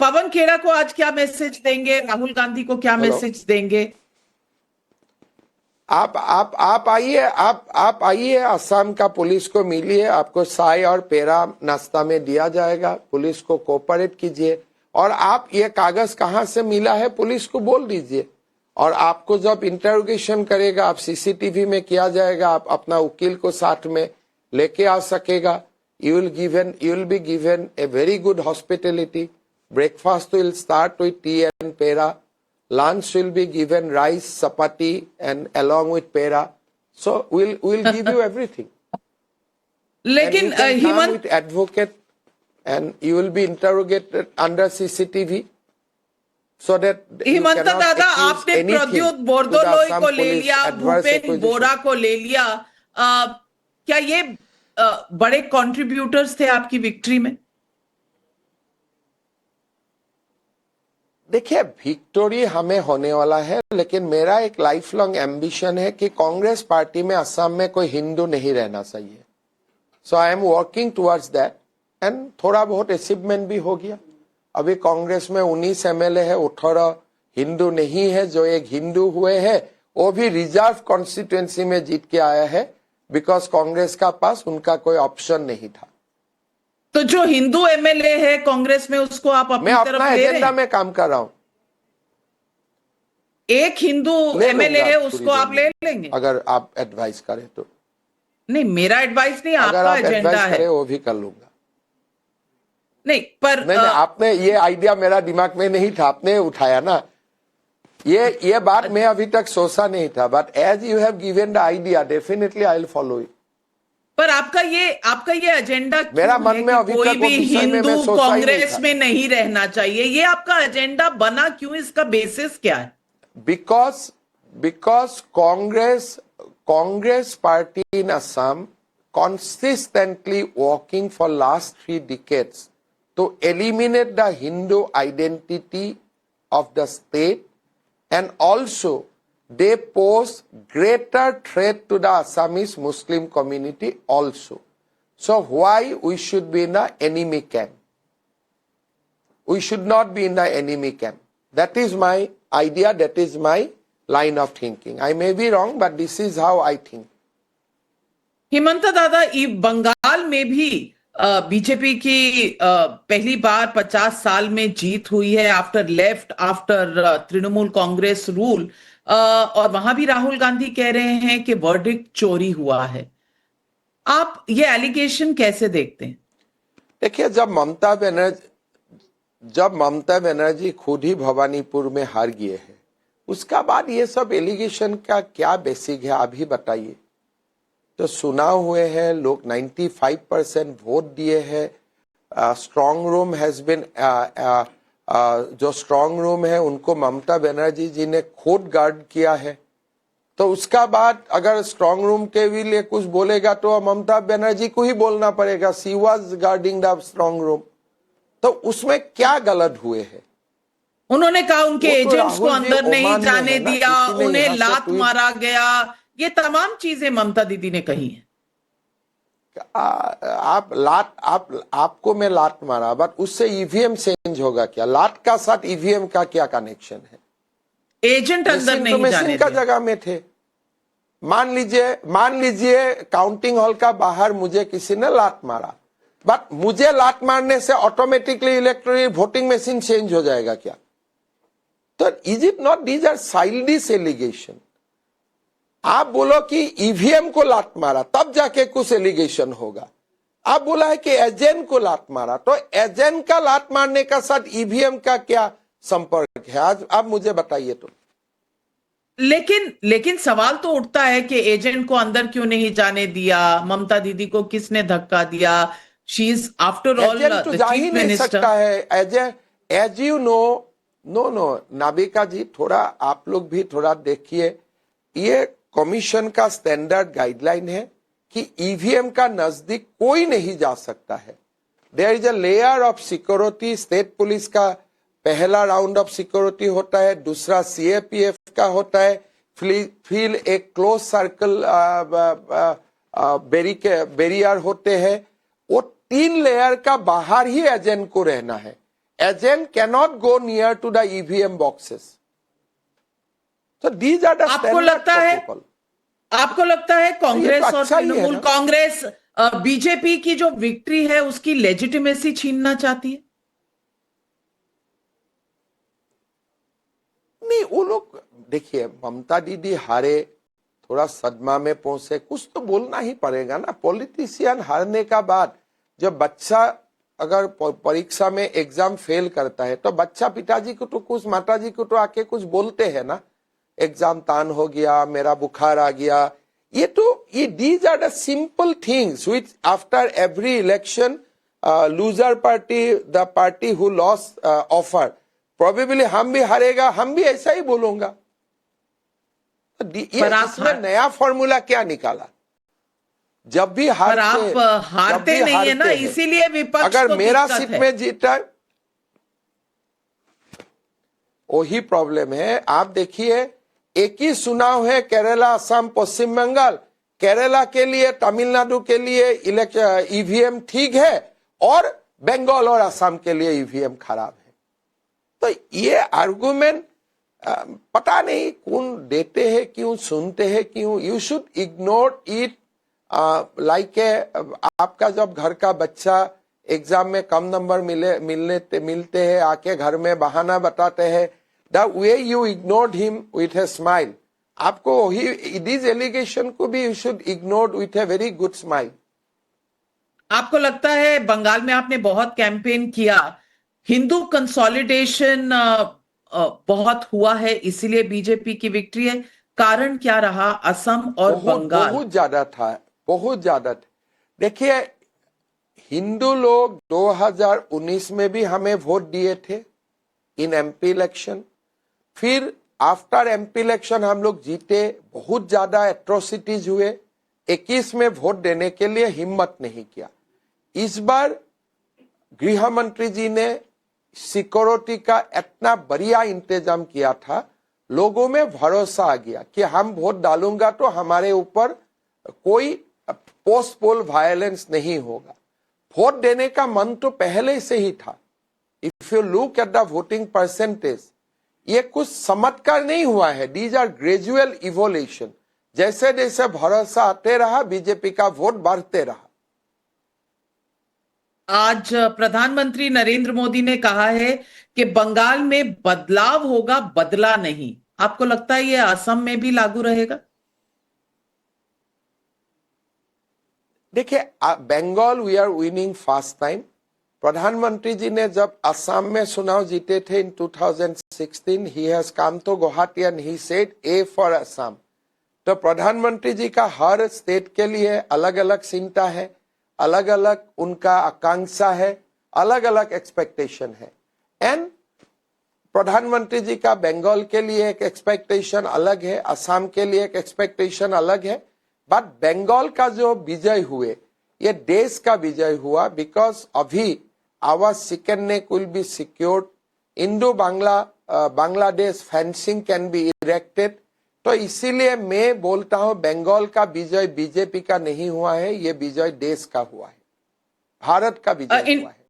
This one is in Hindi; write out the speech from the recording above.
पवन खेड़ा को आज क्या मैसेज देंगे, राहुल गांधी को क्या हेलो, मैसेज देंगे? आप आइए, आप आइए, असम का पुलिस को मिलिए, आपको चाय और पेड़ा नाश्ता में दिया जाएगा। पुलिस को कोऑपरेट कीजिए, और आप ये कागज कहाँ से मिला है पुलिस को बोल दीजिए, और आपको जब इंटरोगेशन करेगा, आप सीसीटीवी में किया जाएगा, आप अपना वकील को साथ में लेके आ सकेगा। You will be given a very good hospitality. Breakfast will start with T and peda. Lunch will be given rice, chapati, and along with pera. So we'll give you everything. लेकिन and you can come Himanta, with advocate, and you will be interrogated under CCTV, so that you Himanta cannot दादा, accuse आपने anything Pradyot to the Bordoloi Assam को ले police लिया, adverse भूपेन acquisition. बोरा को ले लिया। क्या ये बड़े कंट्रीब्यूटर्स थे आपकी विक्ट्री में? देखिए, विक्टोरी हमें होने वाला है, लेकिन मेरा एक लाइफ लॉन्ग एम्बिशन है कि कांग्रेस पार्टी में असम में कोई हिंदू नहीं रहना चाहिए। So I am working towards that, and थोड़ा बहुत अचीवमेंट भी हो गया। अभी कांग्रेस में 19 एमएलए है, 18 हिंदू नहीं है। जो एक हिंदू हुए हैं वो भी रिजर्व कॉन्स्टिट्यूएंसी में जीत के आया है, बिकॉज कांग्रेस का पास उनका कोई ऑप्शन नहीं था। तो जो हिंदू एमएलए है कांग्रेस में, उसको आप अपनी मैं तरफ अपना ले रहे एजेंडा हैं? में काम कर रहा हूं। एक हिंदू एमएलए है, उसको आप ले लेंगे? अगर आप एडवाइस करें तो। नहीं, मेरा एडवाइस नहीं, अगर आपका आप एजेंडा एडवाइस है। करें वो भी कर लूंगा। नहीं, पर नहीं, आपने ये आइडिया मेरा दिमाग में नहीं था, आपने उठाया ना। ये बात मैं अभी तक सोचा नहीं था, but as you have given the idea, definitely I will follow it. पर आपका ये एजेंडा मेरा क्यों मन है में कि अभी कोई तक वो भी विषय में मैं हिंदू सोचा ही नहीं कांग्रेस था। में नहीं रहना चाहिए? ये आपका एजेंडा बना क्यों? इसका बेसिस क्या है? Because Congress party in Assam consistently working for last 3 decades to eliminate the Hindu identity of the state, and also they pose greater threat to the Assamese Muslim community also. So why we should be in the enemy camp? We should not be in the enemy camp. That is my idea, that is my line of thinking. I may be wrong, but this is how I think. Himanta दादा, बंगाल में भी बीजेपी की पहली बार 50 साल में जीत हुई है, आफ्टर तृणमूल कांग्रेस रूल, और वहां भी राहुल गांधी कह रहे हैं कि वर्डिक्ट चोरी हुआ है। आप ये एलिगेशन कैसे देखते हैं? देखिए, जब ममता बनर्जी खुद ही भवानीपुर में हार गए हैं, उसका बाद ये सब एलिगेशन का क्या बेसिक है, अभी बताइए। तो चुनाव हुए हैं, लोग 95% वोट दिए हैं। स्ट्रॉन्ग रूम हैज बिन, जो स्ट्रॉन्ग रूम है उनको ममता बनर्जी जी ने खुद गार्ड किया है। तो उसका बाद अगर स्ट्रॉन्ग रूम के भी लिए कुछ बोलेगा तो ममता बनर्जी को ही बोलना पड़ेगा। She was guarding the strong room. तो उसमें क्या गलत हुए हैं? उन्होंने कहा उनके वो तो एजेंट्स को राहुल जी अंदर नहीं ओमान में जाने है ना, दिया, किसी ने उन्हें यहाँ से लात ट्वीट- मारा गया, ये तमाम चीजें ममता दीदी ने कही हैं। आपको मैं लात मारा, बट उससे ईवीएम चेंज होगा क्या? लात का साथ ईवीएम का क्या कनेक्शन है? एजेंट अंदर नहीं जाने मशीन का दिया। जगह में थे। मान लीजिए काउंटिंग हॉल का बाहर मुझे किसी ने लात मारा, बट मुझे लात मारने से automatically electronic voting machine change हो जाएगा क्या? तो is it not, these are childish allegation. आप बोलो कि ईवीएम को लात मारा तब जाके कुछ एलिगेशन होगा। आप बोला है कि एजेंट को लात मारा, तो एजेंट का लात मारने का साथ ईवीएम का क्या संपर्क है? आज आप मुझे बताइए तो। लेकिन सवाल तो उठता है कि एजेंट को अंदर क्यों नहीं जाने दिया? ममता दीदी को किसने धक्का दिया? She is after all agent तो द जा ही चीफ नहीं मिनिस्टर। सकता है। एज यू नो, नो नाबिका जी, थोड़ा आप लोग भी थोड़ा देखिए। ये कमीशन का स्टैंडर्ड गाइडलाइन है कि ईवीएम का नजदीक कोई नहीं जा सकता है। There is a layer of security. State police का पहला राउंड ऑफ सिक्योरिटी होता है, दूसरा सीएपीएफ का होता है, फिर एक क्लोज सर्कल बैरियर होते हैं। वो 3 लेयर का बाहर ही एजेंट को रहना है। agent cannot go near to the EVM boxes. So these are the आपको standard लगता है protocol. आपको लगता है कांग्रेस ये तो और अच्छा ही है तृणमूल ना। कांग्रेस बीजेपी की जो विक्ट्री है उसकी लेजिटिमेसी छीनना चाहती है? नहीं, वो लोग देखिए, ममता दीदी हारे, थोड़ा सदमा में पहुंचे, कुछ तो बोलना ही पड़ेगा ना। पॉलिटिशियन हारने का बाद जब बच्चा अगर परीक्षा में एग्जाम फेल करता है तो बच्चा पिताजी को तो कुछ, माताजी को तो आके कुछ बोलते हैं ना, एग्जाम तान हो गया, मेरा बुखार आ गया। ये these are the simple things which after every election loser party, the party who loss offer, probably हम भी हारेगा, हम भी ऐसा ही बोलूंगा। ये इसमें नया फॉर्मूला क्या निकाला? जब भी पर हारते, आप जब हारते भी नहीं है ना, हारते हैं, इसीलिए विपक्ष अगर को मेरा दिक्कत सीट है। में जीता, वही प्रॉब्लम है। आप देखिए, एक ही चुनाव है केरला, असम, पश्चिम बंगाल। केरला के लिए, तमिलनाडु के लिए ईवीएम ठीक है और बंगाल और असम के लिए ईवीएम खराब है। तो ये आर्गुमेंट पता नहीं कौन देते हैं, क्यों सुनते हैं, क्यों। You should ignore it. Like आपका जब घर का बच्चा एग्जाम में कम नंबर मिलते हैं, आके घर में बहाना बताते हैं, the way you ignored him with a smile, आपको वही दिस एलिगेशन को भी you should ignore with a very good smile. आपको लगता है बंगाल में आपने बहुत कैंपेन किया, हिंदू कंसोलिडेशन बहुत हुआ है, इसीलिए बीजेपी की विक्ट्री है? कारण क्या रहा असम और बंगाल? बहुत ज्यादा था, बहुत ज्यादा था। देखिए, हिंदू लोग 2019 में भी हमें वोट दिए थे इन एमपी इलेक्शन। फिर आफ्टर एमपी इलेक्शन हम लोग जीते, बहुत ज्यादा एट्रोसिटीज हुए। 21 में वोट देने के लिए हिम्मत नहीं किया। इस बार गृह मंत्री जी ने सिक्योरिटी का इतना बढ़िया इंतजाम किया था, लोगों में भरोसा आ गया कि हम वोट डालूंगा तो हमारे ऊपर कोई पोस्ट पोल वायलेंस नहीं होगा। वोट देने का मन तो पहले से ही था। If you look at the voting percentage, ये कुछ चमत्कार नहीं हुआ है, दीज आर ग्रेजुअल इवोल्यूशन। जैसे जैसे भरोसा आते रहा, बीजेपी का वोट बढ़ते रहा। आज प्रधानमंत्री नरेंद्र मोदी ने कहा है कि बंगाल में बदलाव होगा, बदला नहीं। आपको लगता है ये असम में भी लागू रहेगा? देखिए, Bengal we are winning first time. प्रधानमंत्री जी ने जब असम में चुनाव जीते थे in 2016, he has come to Guwahati and he said A for Assam. तो प्रधानमंत्री जी का हर स्टेट के लिए अलग अलग चिंता है, अलग अलग उनका आकांक्षा है, अलग अलग एक्सपेक्टेशन है। एंड प्रधानमंत्री जी का बंगाल के लिए एक एक्सपेक्टेशन अलग है, असम के लिए एक एक्सपेक्टेशन अलग है। बट बंगाल का जो विजय हुए, ये देश का विजय हुआ, बिकॉज अभी our second neck will be secured, Indo Bangladesh fencing can be erected. तो इसीलिए मैं बोलता हूं, बंगाल का विजय बीजेपी का नहीं हुआ है, ये विजय देश का हुआ है, भारत का विजय हुआ है।